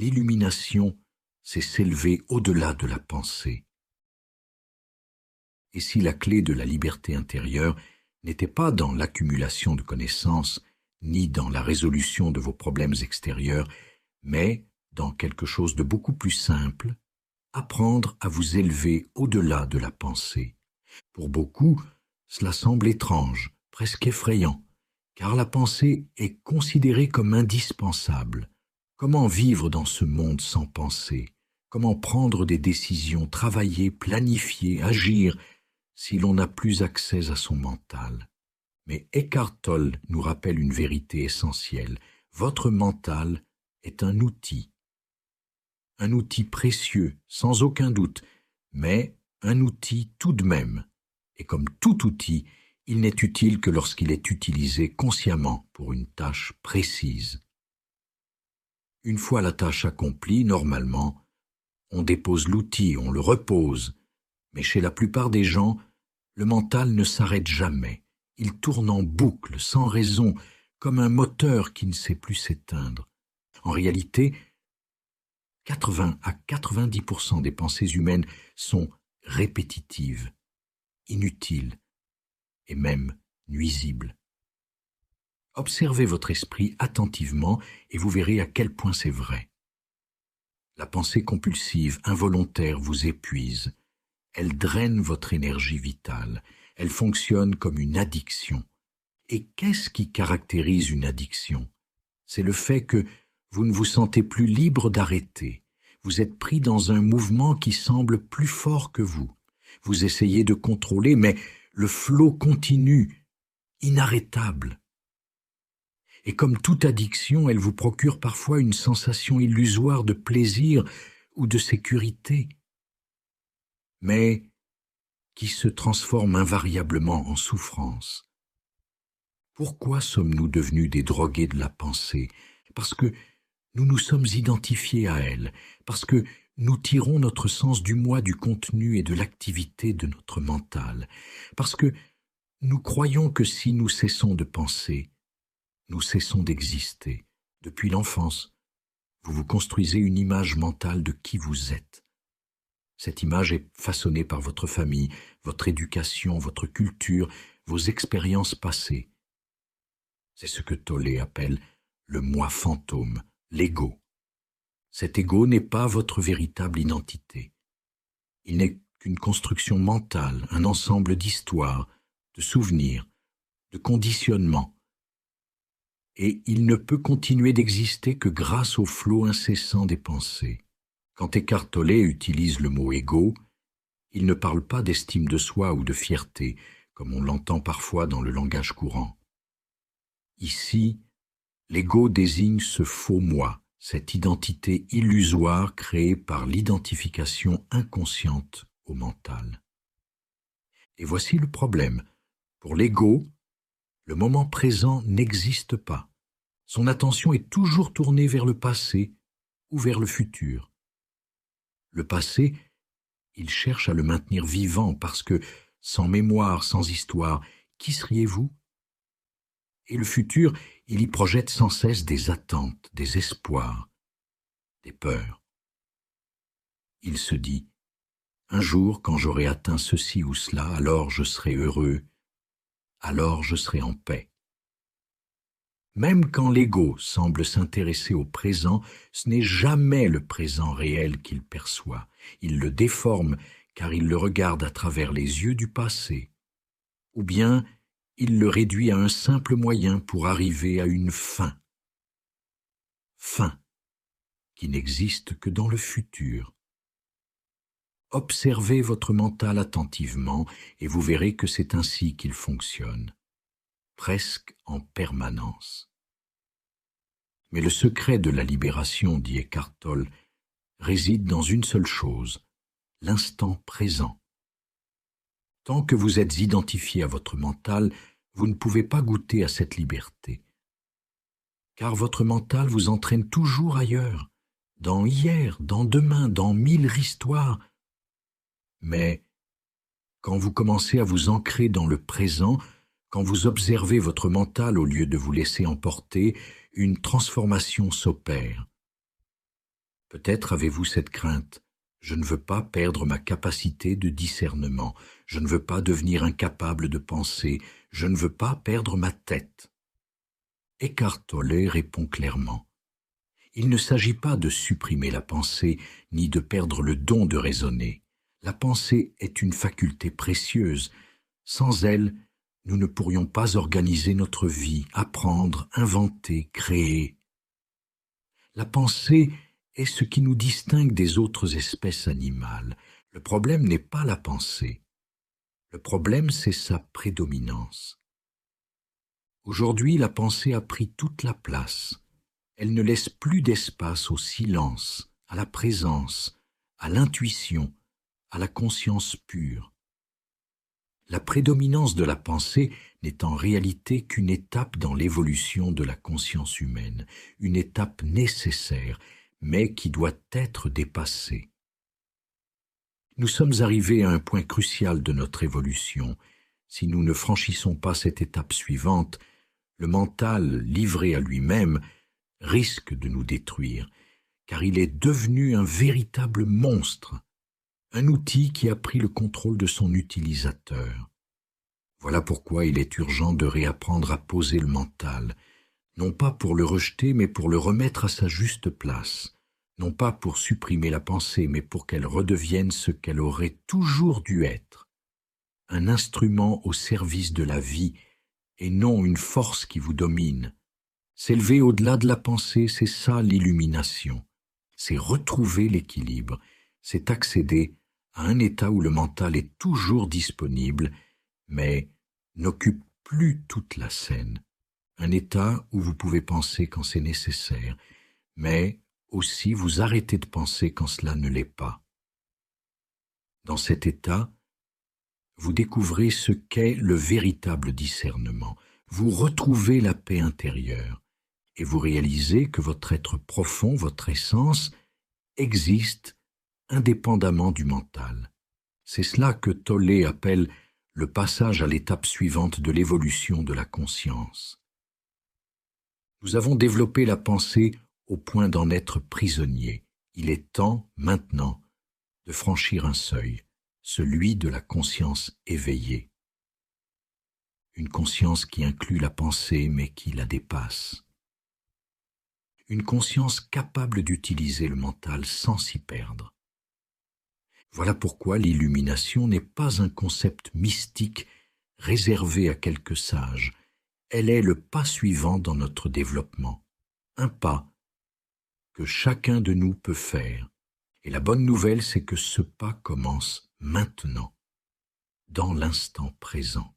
L'illumination, c'est s'élever au-delà de la pensée. Et si la clé de la liberté intérieure n'était pas dans l'accumulation de connaissances, ni dans la résolution de vos problèmes extérieurs, mais dans quelque chose de beaucoup plus simple, apprendre à vous élever au-delà de la pensée. Pour beaucoup, cela semble étrange, presque effrayant, car la pensée est considérée comme indispensable. Comment vivre dans ce monde sans pensée? Comment prendre des décisions, travailler, planifier, agir, si l'on n'a plus accès à son mental? Mais Eckhart Tolle nous rappelle une vérité essentielle. Votre mental est un outil précieux, sans aucun doute, mais un outil tout de même. Et comme tout outil, il n'est utile que lorsqu'il est utilisé consciemment pour une tâche précise. Une fois la tâche accomplie, normalement, on dépose l'outil, on le repose. Mais chez la plupart des gens, le mental ne s'arrête jamais. Il tourne en boucle, sans raison, comme un moteur qui ne sait plus s'éteindre. En réalité, 80 à 90% des pensées humaines sont répétitives, inutiles et même nuisibles. Observez votre esprit attentivement et vous verrez à quel point c'est vrai. La pensée compulsive, involontaire, vous épuise. Elle draine votre énergie vitale. Elle fonctionne comme une addiction. Et qu'est-ce qui caractérise une addiction? C'est le fait que vous ne vous sentez plus libre d'arrêter. Vous êtes pris dans un mouvement qui semble plus fort que vous. Vous essayez de contrôler, mais le flot continue, inarrêtable. Et comme toute addiction, elle vous procure parfois une sensation illusoire de plaisir ou de sécurité, mais qui se transforme invariablement en souffrance. Pourquoi sommes-nous devenus des drogués de la pensée? Parce que nous nous sommes identifiés à elle, parce que nous tirons notre sens du moi du contenu et de l'activité de notre mental, parce que nous croyons que si nous cessons de penser, nous cessons d'exister. Depuis l'enfance, vous vous construisez une image mentale de qui vous êtes. Cette image est façonnée par votre famille, votre éducation, votre culture, vos expériences passées. C'est ce que Tolle appelle le moi fantôme, l'ego. Cet ego n'est pas votre véritable identité. Il n'est qu'une construction mentale, un ensemble d'histoires, de souvenirs, de conditionnements. Et il ne peut continuer d'exister que grâce au flot incessant des pensées. Quand Eckhart Tolle utilise le mot ego, il ne parle pas d'estime de soi ou de fierté, comme on l'entend parfois dans le langage courant. Ici, l'ego désigne ce faux moi, cette identité illusoire créée par l'identification inconsciente au mental. Et voici le problème. Pour l'ego, le moment présent n'existe pas. Son attention est toujours tournée vers le passé ou vers le futur. Le passé, il cherche à le maintenir vivant parce que, sans mémoire, sans histoire, qui seriez-vous? Et le futur, il y projette sans cesse des attentes, des espoirs, des peurs. Il se dit, un jour, quand j'aurai atteint ceci ou cela, alors je serai heureux, alors je serai en paix. Même quand l'ego semble s'intéresser au présent, ce n'est jamais le présent réel qu'il perçoit. Il le déforme car il le regarde à travers les yeux du passé. Ou bien, il le réduit à un simple moyen pour arriver à une fin. Fin qui n'existe que dans le futur. Observez votre mental attentivement et vous verrez que c'est ainsi qu'il fonctionne, presque en permanence. Mais le secret de la libération, dit Eckhart Tolle, réside dans une seule chose, l'instant présent. Tant que vous êtes identifié à votre mental, vous ne pouvez pas goûter à cette liberté. Car votre mental vous entraîne toujours ailleurs, dans hier, dans demain, dans 1000 histoires. Mais quand vous commencez à vous ancrer dans le présent, quand vous observez votre mental au lieu de vous laisser emporter, une transformation s'opère. Peut-être avez-vous cette crainte. Je ne veux pas perdre ma capacité de discernement. Je ne veux pas devenir incapable de penser. Je ne veux pas perdre ma tête. Eckhart Tolle répond clairement. Il ne s'agit pas de supprimer la pensée, ni de perdre le don de raisonner. La pensée est une faculté précieuse. Sans elle, nous ne pourrions pas organiser notre vie, apprendre, inventer, créer. La pensée est ce qui nous distingue des autres espèces animales. Le problème n'est pas la pensée. Le problème, c'est sa prédominance. Aujourd'hui, la pensée a pris toute la place. Elle ne laisse plus d'espace au silence, à la présence, à l'intuition, à la conscience pure. La prédominance de la pensée n'est en réalité qu'une étape dans l'évolution de la conscience humaine, une étape nécessaire, mais qui doit être dépassée. Nous sommes arrivés à un point crucial de notre évolution. Si nous ne franchissons pas cette étape suivante, le mental, livré à lui-même, risque de nous détruire, car il est devenu un véritable monstre, un outil qui a pris le contrôle de son utilisateur. Voilà pourquoi il est urgent de réapprendre à poser le mental, non pas pour le rejeter, mais pour le remettre à sa juste place, non pas pour supprimer la pensée, mais pour qu'elle redevienne ce qu'elle aurait toujours dû être, un instrument au service de la vie, et non une force qui vous domine. S'élever au-delà de la pensée, c'est ça l'illumination. C'est retrouver l'équilibre, c'est accéder à un état où le mental est toujours disponible, mais n'occupe plus toute la scène. Un état où vous pouvez penser quand c'est nécessaire, mais aussi vous arrêtez de penser quand cela ne l'est pas. Dans cet état, vous découvrez ce qu'est le véritable discernement. Vous retrouvez la paix intérieure et vous réalisez que votre être profond, votre essence, existe indépendamment du mental. C'est cela que Tolle appelle le passage à l'étape suivante de l'évolution de la conscience. Nous avons développé la pensée au point d'en être prisonniers. Il est temps, maintenant, de franchir un seuil, celui de la conscience éveillée. Une conscience qui inclut la pensée mais qui la dépasse. Une conscience capable d'utiliser le mental sans s'y perdre. Voilà pourquoi l'illumination n'est pas un concept mystique réservé à quelques sages. Elle est le pas suivant dans notre développement. Un pas que chacun de nous peut faire. Et la bonne nouvelle, c'est que ce pas commence maintenant, dans l'instant présent.